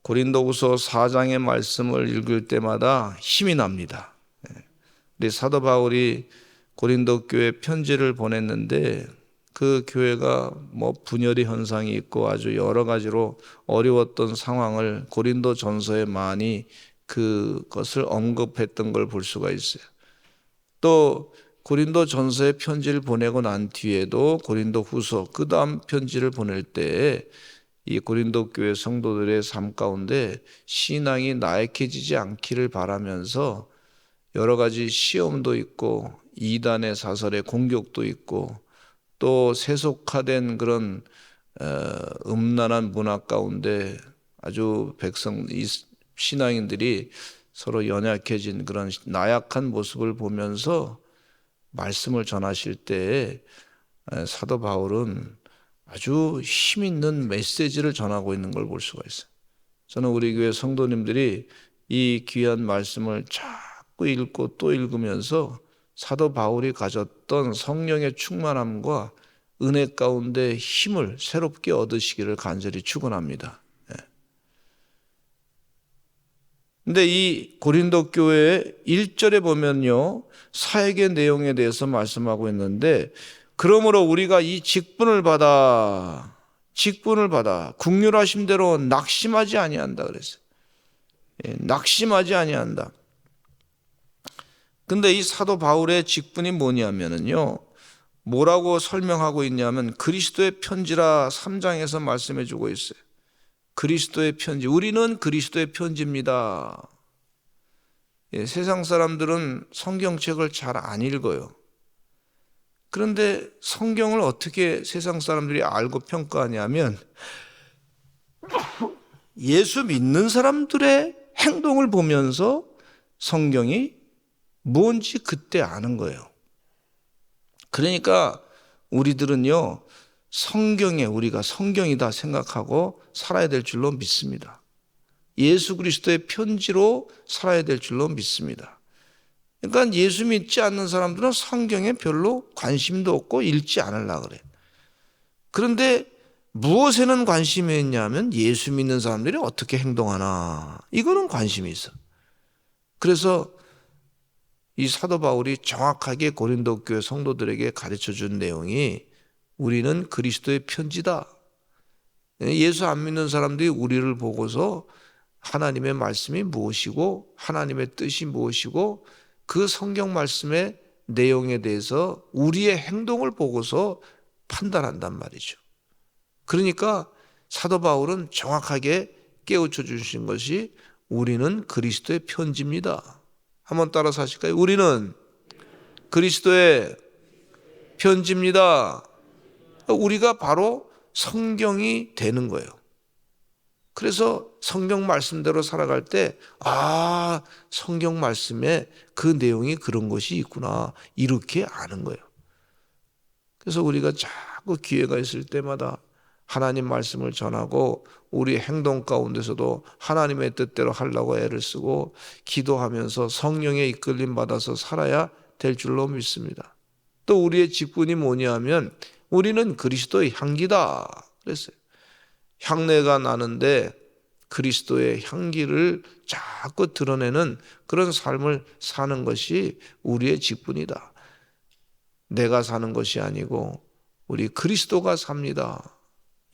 고린도후서 4장의 말씀을 읽을 때마다 힘이 납니다. 우리 사도 바울이 고린도 교회 편지를 보냈는데 그 교회가 분열의 현상이 있고 아주 여러 가지로 어려웠던 상황을 고린도 전서에 많이 그것을 언급했던 걸 볼 수가 있어요. 또 고린도 전서에 편지를 보내고 난 뒤에도 고린도 후서 그 다음 편지를 보낼 때 이 고린도 교회 성도들의 삶 가운데 신앙이 나약해지지 않기를 바라면서 여러 가지 시험도 있고 이단의 사설의 공격도 있고 또 세속화된 그런 음란한 문화 가운데 아주 신앙인들이 서로 연약해진 그런 나약한 모습을 보면서 말씀을 전하실 때 사도 바울은 아주 힘 있는 메시지를 전하고 있는 걸 볼 수가 있어요. 저는 우리 교회 성도님들이 이 귀한 말씀을 자꾸 읽고 또 읽으면서 사도 바울이 가졌던 성령의 충만함과 은혜 가운데 힘을 새롭게 얻으시기를 간절히 축원합니다. 근데 이 고린도 교회의 1절에 보면요, 사역의 내용에 대해서 말씀하고 있는데, 그러므로 우리가 이 직분을 받아 긍휼하심 대로 낙심하지 아니한다 그랬어요. 낙심하지 아니한다. 근데 이 사도 바울의 직분이 뭐냐면요, 뭐라고 설명하고 있냐면 그리스도의 편지라 3장에서 말씀해 주고 있어요. 그리스도의 편지, 우리는 그리스도의 편지입니다. 세상 사람들은 성경책을 잘 안 읽어요. 그런데 성경을 어떻게 세상 사람들이 알고 평가하냐면 예수 믿는 사람들의 행동을 보면서 성경이 뭔지 그때 아는 거예요. 그러니까 우리들은요, 우리가 성경이다 생각하고 살아야 될 줄로 믿습니다. 예수 그리스도의 편지로 살아야 될 줄로 믿습니다. 그러니까 예수 믿지 않는 사람들은 성경에 별로 관심도 없고 읽지 않으려고 그래요. 그런데 무엇에는 관심이 있냐면 예수 믿는 사람들이 어떻게 행동하나, 이거는 관심이 있어. 그래서 이 사도 바울이 정확하게 고린도 교회 성도들에게 가르쳐준 내용이 우리는 그리스도의 편지다. 예수 안 믿는 사람들이 우리를 보고서 하나님의 말씀이 무엇이고 하나님의 뜻이 무엇이고 그 성경 말씀의 내용에 대해서 우리의 행동을 보고서 판단한단 말이죠. 그러니까 사도 바울은 정확하게 깨우쳐 주신 것이 우리는 그리스도의 편지입니다. 한번 따라서 하실까요? 우리는 그리스도의 편지입니다. 우리가 바로 성경이 되는 거예요. 그래서 성경 말씀대로 살아갈 때, 성경 말씀에 그 내용이 그런 것이 있구나, 이렇게 아는 거예요. 그래서 우리가 자꾸 기회가 있을 때마다 하나님 말씀을 전하고 우리 행동 가운데서도 하나님의 뜻대로 하려고 애를 쓰고 기도하면서 성령의 이끌림 받아서 살아야 될 줄로 믿습니다. 또 우리의 직분이 뭐냐면 우리는 그리스도의 향기다 그랬어요. 향내가 나는데 그리스도의 향기를 자꾸 드러내는 그런 삶을 사는 것이 우리의 직분이다. 내가 사는 것이 아니고 우리 그리스도가 삽니다.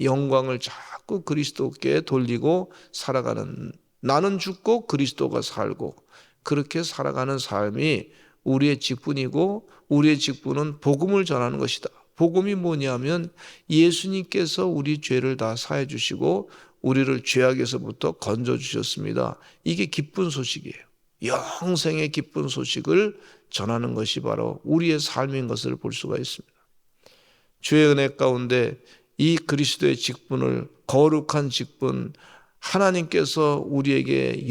영광을 자꾸 그리스도께 돌리고 살아가는, 나는 죽고 그리스도가 살고 그렇게 살아가는 삶이 우리의 직분이고 우리의 직분은 복음을 전하는 것이다. 복음이 뭐냐면 예수님께서 우리 죄를 다 사해 주시고 우리를 죄악에서부터 건져 주셨습니다. 이게 기쁜 소식이에요. 영생의 기쁜 소식을 전하는 것이 바로 우리의 삶인 것을 볼 수가 있습니다. 주의 은혜 가운데 이 그리스도의 직분을, 거룩한 직분, 하나님께서 우리에게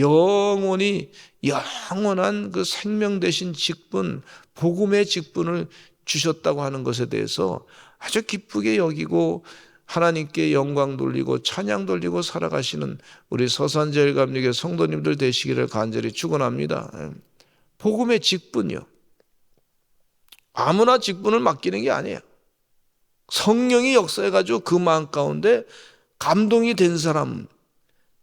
영원한 그 생명 되신 직분, 복음의 직분을 주셨다고 하는 것에 대해서 아주 기쁘게 여기고 하나님께 영광 돌리고 찬양 돌리고 살아가시는 우리 서산제일감리교 성도님들 되시기를 간절히 축원합니다. 복음의 직분이요, 아무나 직분을 맡기는 게 아니에요. 성령이 역사해가지고 그 마음 가운데 감동이 된 사람,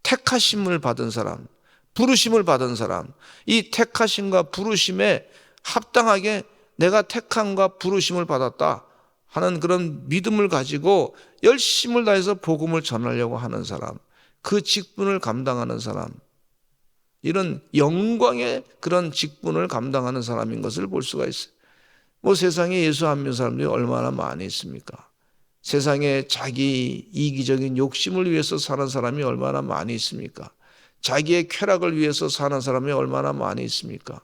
택하심을 받은 사람, 부르심을 받은 사람, 이 택하심과 부르심에 합당하게 내가 택함과 부르심을 받았다 하는 그런 믿음을 가지고 열심을 다해서 복음을 전하려고 하는 사람, 그 직분을 감당하는 사람, 이런 영광의 그런 직분을 감당하는 사람인 것을 볼 수가 있어요. 뭐 세상에 예수 안 믿는 사람들이 얼마나 많이 있습니까? 세상에 자기 이기적인 욕심을 위해서 사는 사람이 얼마나 많이 있습니까? 자기의 쾌락을 위해서 사는 사람이 얼마나 많이 있습니까?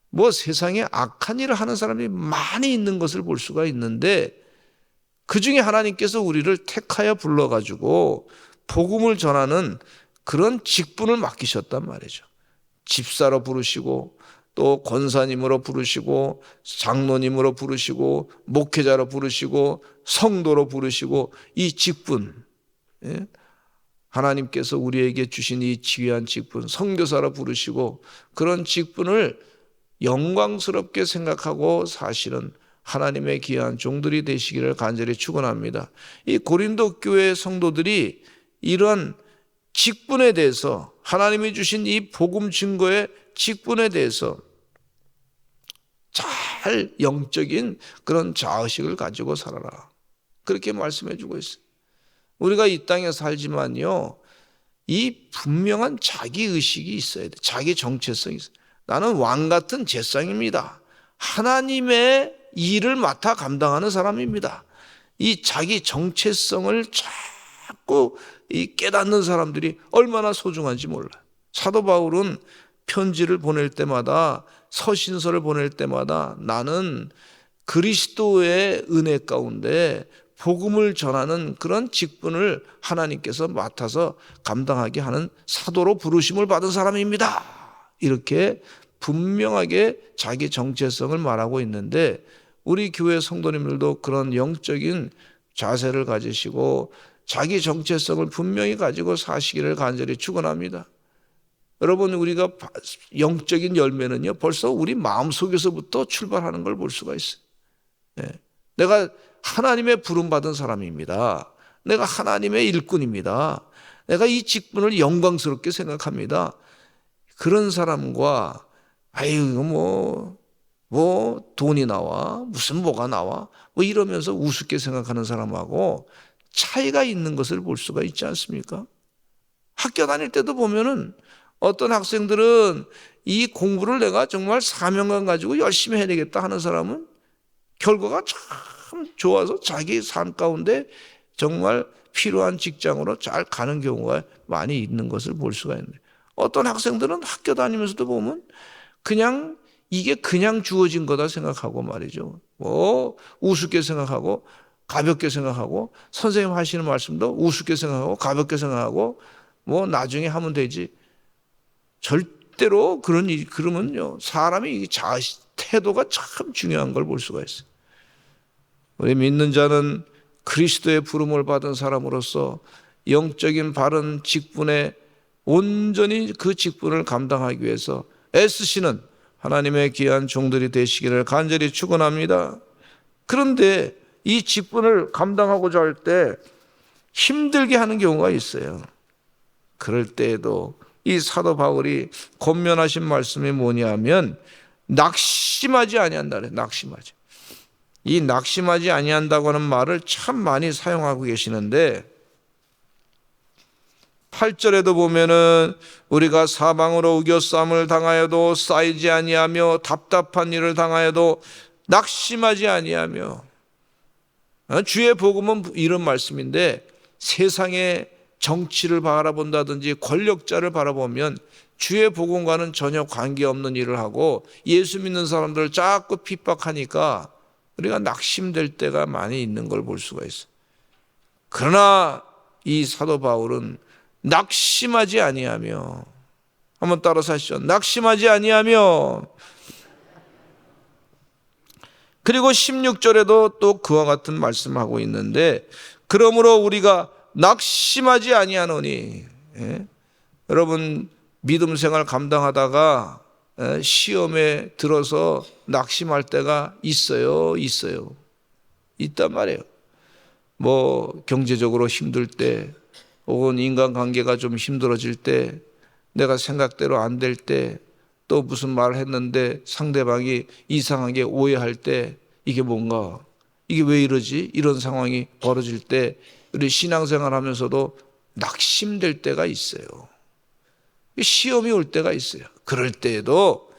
뭐 세상에 악한 일을 하는 사람이 많이 있는 것을 볼 수가 있는데, 그 중에 하나님께서 우리를 택하여 불러가지고 복음을 전하는 그런 직분을 맡기셨단 말이죠. 집사로 부르시고, 또 권사님으로 부르시고, 장로님으로 부르시고, 목회자로 부르시고, 성도로 부르시고, 이 직분, 하나님께서 우리에게 주신 이 귀한 직분, 선교사로 부르시고, 그런 직분을 영광스럽게 생각하고 사실은 하나님의 귀한 종들이 되시기를 간절히 축원합니다. 이 고린도 교회 성도들이 이런 직분에 대해서, 하나님이 주신 이 복음 증거의 직분에 대해서 잘 영적인 그런 자의식을 가지고 살아라, 그렇게 말씀해 주고 있어요. 우리가 이 땅에 살지만요, 이 분명한 자기의식이 있어야 돼. 자기 정체성이 있어요. 나는 왕 같은 제상입니다. 하나님의 일을 맡아 감당하는 사람입니다. 이 자기 정체성을 자꾸 깨닫는 사람들이 얼마나 소중한지 몰라요. 사도 바울은 편지를 보낼 때마다, 서신서를 보낼 때마다 나는 그리스도의 은혜 가운데 복음을 전하는 그런 직분을 하나님께서 맡아서 감당하게 하는 사도로 부르심을 받은 사람입니다, 이렇게 분명하게 자기 정체성을 말하고 있는데, 우리 교회 성도님들도 그런 영적인 자세를 가지시고 자기 정체성을 분명히 가지고 사시기를 간절히 축원합니다. 여러분, 우리가 영적인 열매는요, 벌써 우리 마음속에서부터 출발하는 걸 볼 수가 있어요. 내가 하나님의 부름받은 사람입니다. 내가 하나님의 일꾼입니다. 내가 이 직분을 영광스럽게 생각합니다. 그런 사람과 아유 뭐 돈이 나와, 무슨 뭐가 나와, 뭐 이러면서 우습게 생각하는 사람하고 차이가 있는 것을 볼 수가 있지 않습니까? 학교 다닐 때도 보면은 어떤 학생들은 이 공부를 내가 정말 사명감 가지고 열심히 해야 되겠다 하는 사람은 결과가 참 좋아서 자기 삶 가운데 정말 필요한 직장으로 잘 가는 경우가 많이 있는 것을 볼 수가 있는데, 어떤 학생들은 학교 다니면서도 보면 그냥 이게 그냥 주어진 거다 생각하고 말이죠. 뭐 우습게 생각하고 가볍게 생각하고, 선생님 하시는 말씀도 우습게 생각하고 가볍게 생각하고 뭐 나중에 하면 되지. 절대로 그러면요, 사람이 태도가 참 중요한 걸 볼 수가 있어요. 우리 믿는 자는 그리스도의 부름을 받은 사람으로서 영적인 바른 직분에 온전히 그 직분을 감당하기 위해서 애쓰시는 하나님의 귀한 종들이 되시기를 간절히 축원합니다. 그런데 이 직분을 감당하고자 할 때 힘들게 하는 경우가 있어요. 그럴 때에도 이 사도 바울이 권면하신 말씀이 뭐냐면 낙심하지 아니한다 그래요. 낙심하지. 이 낙심하지 아니한다고 하는 말을 참 많이 사용하고 계시는데, 8절에도 보면은 우리가 사방으로 우겨싸움을 당하여도 쌓이지 아니하며 답답한 일을 당하여도 낙심하지 아니하며, 주의 복음은 이런 말씀인데, 세상의 정치를 바라본다든지 권력자를 바라보면 주의 복음과는 전혀 관계없는 일을 하고 예수 믿는 사람들을 자꾸 핍박하니까 우리가 낙심될 때가 많이 있는 걸 볼 수가 있어요. 그러나 이 사도 바울은 낙심하지 아니하며, 한번 따라서 하시죠. 낙심하지 아니하며. 그리고 16절에도 또 그와 같은 말씀하고 있는데, 그러므로 우리가 낙심하지 아니하노니. 여러분, 믿음 생활 감당하다가 시험에 들어서 낙심할 때가 있어요. 있단 말이에요. 뭐 경제적으로 힘들 때, 혹은 인간관계가 좀 힘들어질 때, 내가 생각대로 안 될 때, 또 무슨 말을 했는데 상대방이 이상하게 오해할 때, 이게 뭔가, 이게 왜 이러지? 이런 상황이 벌어질 때 우리 신앙생활 하면서도 낙심될 때가 있어요. 시험이 올 때가 있어요. 그럴 때에도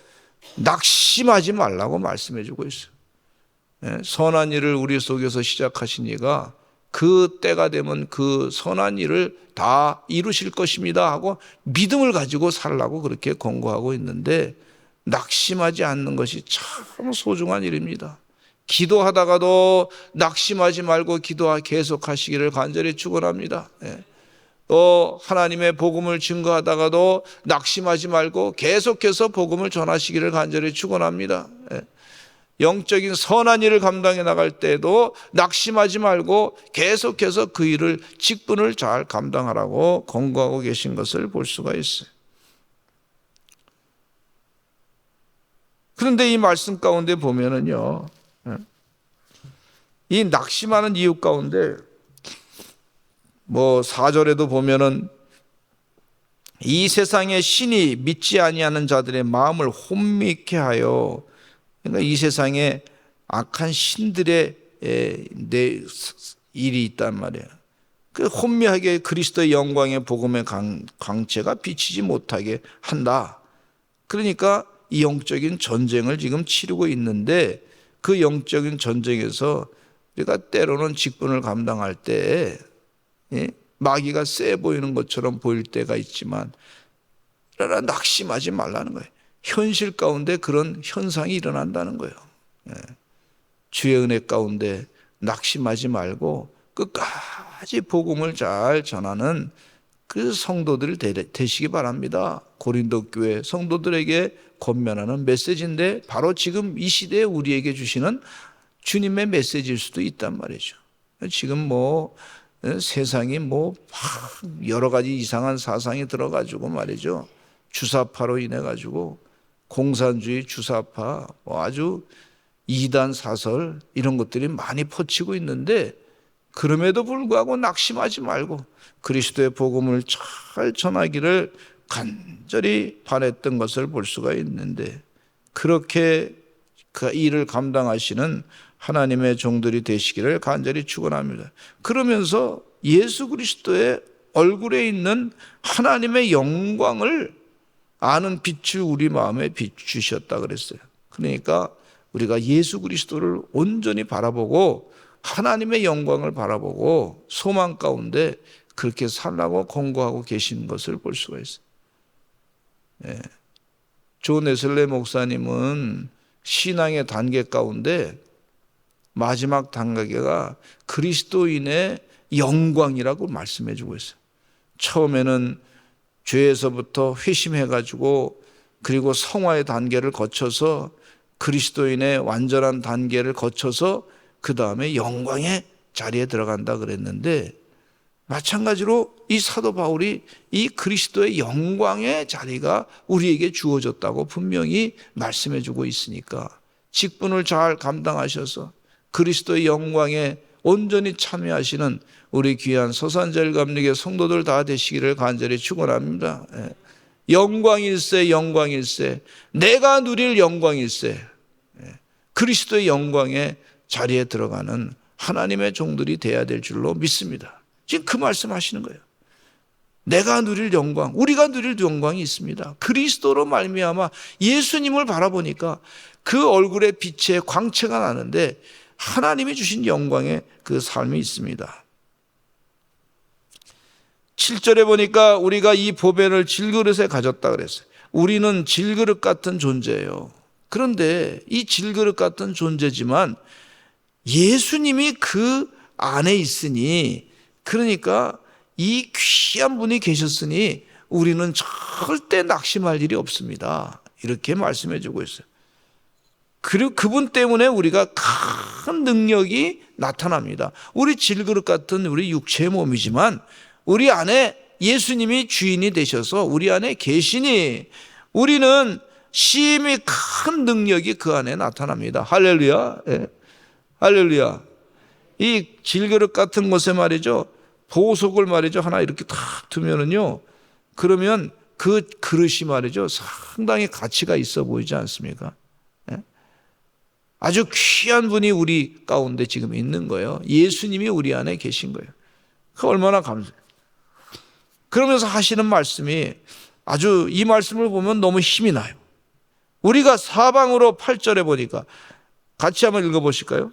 낙심하지 말라고 말씀해 주고 있어요. 선한 일을 우리 속에서 시작하신 이가 그 때가 되면 그 선한 일을 다 이루실 것입니다 하고 믿음을 가지고 살라고 그렇게 권고하고 있는데, 낙심하지 않는 것이 참 소중한 일입니다. 기도하다가도 낙심하지 말고 계속하시기를 간절히 축원합니다. 또 하나님의 복음을 증거하다가도 낙심하지 말고 계속해서 복음을 전하시기를 간절히 축원합니다. 영적인 선한 일을 감당해 나갈 때에도 낙심하지 말고 계속해서 그 일을 직분을 잘 감당하라고 권고하고 계신 것을 볼 수가 있어요. 그런데 이 말씀 가운데 보면은요, 이 낙심하는 이유 가운데 4절에도 보면은 이 세상의 신이 믿지 아니하는 자들의 마음을 혼미케 하여, 그러니까 이 세상에 악한 신들의 일이 있단 말이에요. 그 혼미하게 그리스도의 영광의 복음의 광채가 비치지 못하게 한다. 그러니까 이 영적인 전쟁을 지금 치르고 있는데, 그 영적인 전쟁에서 우리가 때로는 직분을 감당할 때 마귀가 세 보이는 것처럼 보일 때가 있지만, 그러나 낙심하지 말라는 거예요. 현실 가운데 그런 현상이 일어난다는 거예요. 주의 은혜 가운데 낙심하지 말고 끝까지 복음을 잘 전하는 그 성도들 되시기 바랍니다. 고린도 교회 성도들에게 권면하는 메시지인데, 바로 지금 이 시대에 우리에게 주시는 주님의 메시지일 수도 있단 말이죠. 지금 세상이 여러 가지 이상한 사상이 들어가지고 말이죠. 주사파로 인해 가지고 공산주의 주사파, 아주 이단 사설 이런 것들이 많이 퍼치고 있는데, 그럼에도 불구하고 낙심하지 말고 그리스도의 복음을 잘 전하기를 간절히 바랬던 것을 볼 수가 있는데, 그렇게 그 일을 감당하시는 하나님의 종들이 되시기를 간절히 축원합니다. 그러면서 예수 그리스도의 얼굴에 있는 하나님의 영광을 아는 빛을 우리 마음에 비추셨다 그랬어요. 그러니까 우리가 예수 그리스도를 온전히 바라보고 하나님의 영광을 바라보고 소망 가운데 그렇게 살라고 권고하고 계신 것을 볼 수가 있어요. 존 웨슬리 목사님은 신앙의 단계 가운데 마지막 단계가 그리스도인의 영광이라고 말씀해 주고 있어요. 처음에는 죄에서부터 회심해가지고, 그리고 성화의 단계를 거쳐서 그리스도인의 완전한 단계를 거쳐서 그 다음에 영광의 자리에 들어간다 그랬는데, 마찬가지로 이 사도 바울이 이 그리스도의 영광의 자리가 우리에게 주어졌다고 분명히 말씀해 주고 있으니까, 직분을 잘 감당하셔서 그리스도의 영광에 온전히 참여하시는 우리 귀한 서산제일 감리교 성도들 다 되시기를 간절히 축원합니다. 영광일세, 영광일세, 내가 누릴 영광일세, 그리스도의 영광의 자리에 들어가는 하나님의 종들이 되어야 될 줄로 믿습니다. 지금 그 말씀하시는 거예요. 내가 누릴 영광, 우리가 누릴 영광이 있습니다. 그리스도로 말미암아 예수님을 바라보니까 그 얼굴에 빛의 광채가 나는데, 하나님이 주신 영광의 그 삶이 있습니다. 7절에 보니까 우리가 이 보배를 질그릇에 가졌다 그랬어요. 우리는 질그릇 같은 존재예요. 그런데 이 질그릇 같은 존재지만 예수님이 그 안에 있으니, 그러니까 이 귀한 분이 계셨으니 우리는 절대 낙심할 일이 없습니다. 이렇게 말씀해 주고 있어요. 그리고 그분 때문에 우리가 큰 능력이 나타납니다. 우리 질그릇 같은 우리 육체의 몸이지만 우리 안에 예수님이 주인이 되셔서 우리 안에 계시니 우리는 심히 큰 능력이 그 안에 나타납니다. 할렐루야. 예. 할렐루야. 이 질그릇 같은 곳에 말이죠, 보석을 말이죠 하나 이렇게 탁 두면은요, 그러면 그 그릇이 말이죠 상당히 가치가 있어 보이지 않습니까? 예? 아주 귀한 분이 우리 가운데 지금 있는 거예요. 예수님이 우리 안에 계신 거예요. 그 얼마나 감사해요. 그러면서 하시는 말씀이 아주, 이 말씀을 보면 너무 힘이 나요. 우리가 사방으로 8절에 보니까 같이 한번 읽어보실까요?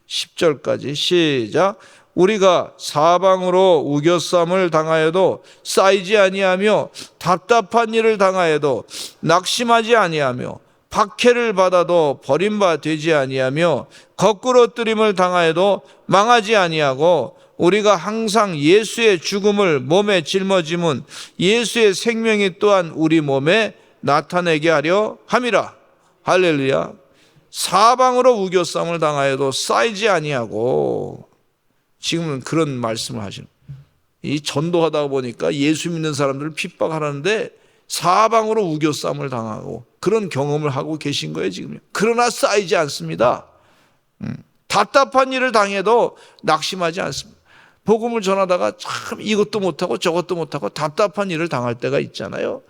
10절까지 시작. 우리가 사방으로 우겨쌈을 당하여도 쌓이지 아니하며 답답한 일을 당하여도 낙심하지 아니하며 박해를 받아도 버림바 되지 아니하며 거꾸로뜨림을 당하여도 망하지 아니하고 우리가 항상 예수의 죽음을 몸에 짊어짐은 예수의 생명이 또한 우리 몸에 나타내게 하려 함이라. 할렐루야. 사방으로 우겨쌈을 당하여도 쌓이지 아니하고, 지금은 그런 말씀을 하시는, 이 전도하다 보니까 예수 믿는 사람들을 핍박하는데 사방으로 우겨쌈을 당하고 그런 경험을 하고 계신 거예요 지금. 그러나 쌓이지 않습니다. 답답한 일을 당해도 낙심하지 않습니다. 복음을 전하다가 참 이것도 못하고 저것도 못하고 답답한 일을 당할 때가 있잖아요.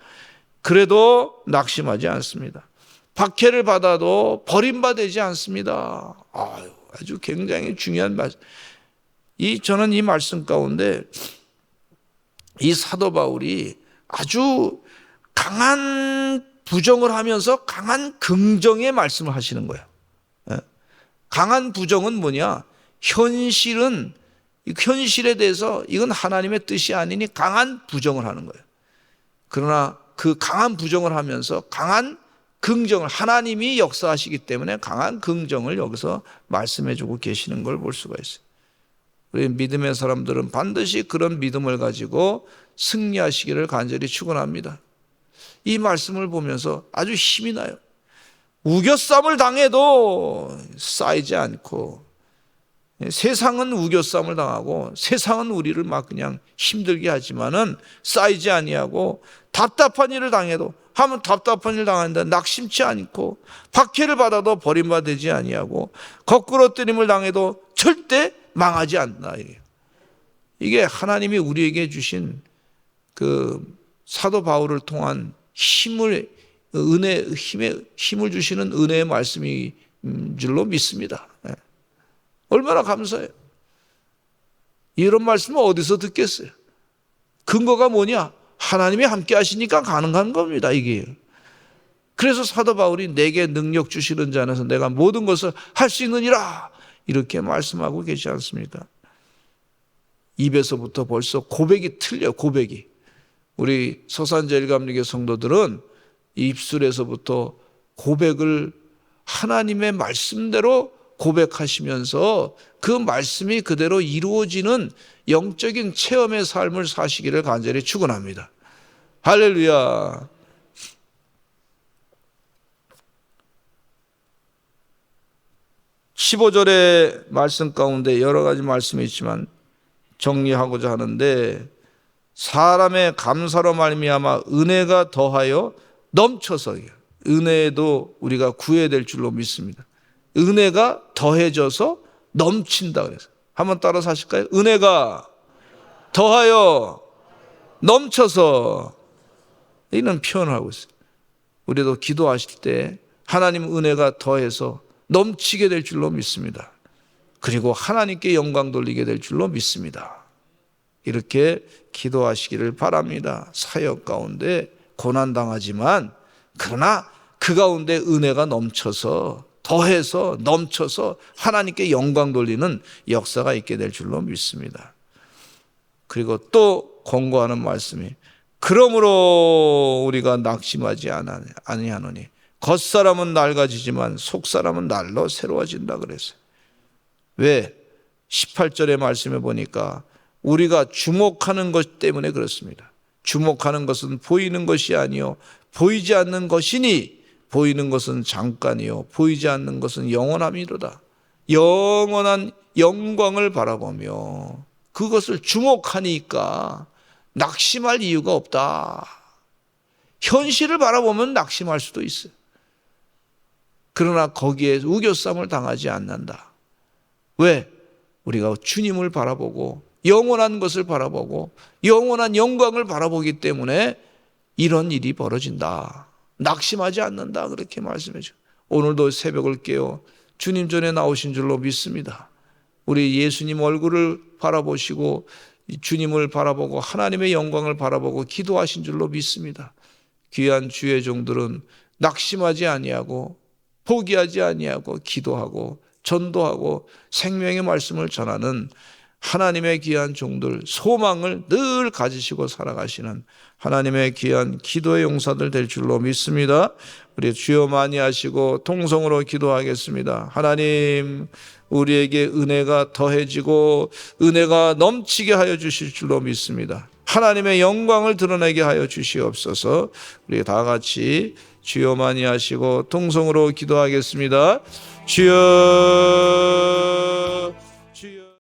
그래도 낙심하지 않습니다. 박해를 받아도 버림받지 않습니다. 아주 굉장히 중요한 말씀. 저는 이 말씀 가운데 이 사도 바울이 아주 강한 부정을 하면서 강한 긍정의 말씀을 하시는 거예요. 강한 부정은 뭐냐? 현실에 대해서 이건 하나님의 뜻이 아니니 강한 부정을 하는 거예요. 그러나 그 강한 부정을 하면서 강한 긍정을, 하나님이 역사하시기 때문에 강한 긍정을 여기서 말씀해 주고 계시는 걸 볼 수가 있어요. 우리 믿음의 사람들은 반드시 그런 믿음을 가지고 승리하시기를 간절히 축원합니다. 이 말씀을 보면서 아주 힘이 나요. 우겨쌈을 당해도 쌓이지 않고, 세상은 우겨쌈을 당하고 세상은 우리를 막 그냥 힘들게 하지만은 쌓이지 아니하고, 답답한 일을 당해도 하면 답답한 일을 당하는데 낙심치 않고, 박해를 받아도 버림받지 아니하고, 거꾸로 뜨림을 당해도 절대 망하지 않는다. 이게 하나님이 우리에게 주신 그 사도 바울을 통한 힘을 주시는 은혜의 말씀인 줄로 믿습니다. 얼마나 감사해요. 이런 말씀을 어디서 듣겠어요? 근거가 뭐냐? 하나님이 함께 하시니까 가능한 겁니다, 이게. 그래서 사도 바울이 내게 능력 주시는 자 안에서 내가 모든 것을 할 수 있느니라, 이렇게 말씀하고 계시지 않습니까? 입에서부터 벌써 고백이 틀려, 고백이. 우리 서산제일감리교 성도들은 입술에서부터 고백을 하나님의 말씀대로 고백하시면서 그 말씀이 그대로 이루어지는 영적인 체험의 삶을 사시기를 간절히 축원합니다. 할렐루야. (15절의) 말씀 가운데 여러 가지 말씀이 있지만 정리하고자 하는데, 사람의 감사로 말미암아 은혜가 더하여 넘쳐서, 은혜도 우리가 구해야 될 줄로 믿습니다. 은혜가 더해져서 넘친다 그래서 한번 따라서 하실까요? 은혜가 더하여 넘쳐서, 이런 표현을 하고 있어요. 우리도 기도하실 때 하나님 은혜가 더해서 넘치게 될 줄로 믿습니다. 그리고 하나님께 영광 돌리게 될 줄로 믿습니다. 이렇게 기도하시기를 바랍니다. 사역 가운데 고난당하지만 그러나 그 가운데 은혜가 넘쳐서, 더해서 넘쳐서 하나님께 영광 돌리는 역사가 있게 될 줄로 믿습니다. 그리고 또 권고하는 말씀이, 그러므로 우리가 낙심하지 아니하노니 겉사람은 낡아지지만 속사람은 날로 새로워진다 그랬어요. 왜? 18절의 말씀에 보니까 우리가 주목하는 것 때문에 그렇습니다. 주목하는 것은 보이는 것이 아니요 보이지 않는 것이니, 보이는 것은 잠깐이요 보이지 않는 것은 영원함이로다. 영원한 영광을 바라보며 그것을 주목하니까 낙심할 이유가 없다. 현실을 바라보면 낙심할 수도 있어요. 그러나 거기에 우겨쌈을 당하지 않는다. 왜? 우리가 주님을 바라보고 영원한 것을 바라보고 영원한 영광을 바라보기 때문에 이런 일이 벌어진다. 낙심하지 않는다. 그렇게 말씀해 주죠. 오늘도 새벽을 깨어 주님 전에 나오신 줄로 믿습니다. 우리 예수님 얼굴을 바라보시고 주님을 바라보고 하나님의 영광을 바라보고 기도하신 줄로 믿습니다. 귀한 주의 종들은 낙심하지 아니하고 포기하지 아니하고 기도하고 전도하고 생명의 말씀을 전하는 하나님의 귀한 종들, 소망을 늘 가지시고 살아가시는 하나님의 귀한 기도의 용사들 될 줄로 믿습니다. 우리 주여 많이 하시고 통성으로 기도하겠습니다. 하나님, 우리에게 은혜가 더해지고 은혜가 넘치게 하여 주실 줄로 믿습니다. 하나님의 영광을 드러내게 하여 주시옵소서. 우리 다 같이 주여 많이 하시고 통성으로 기도하겠습니다. 주여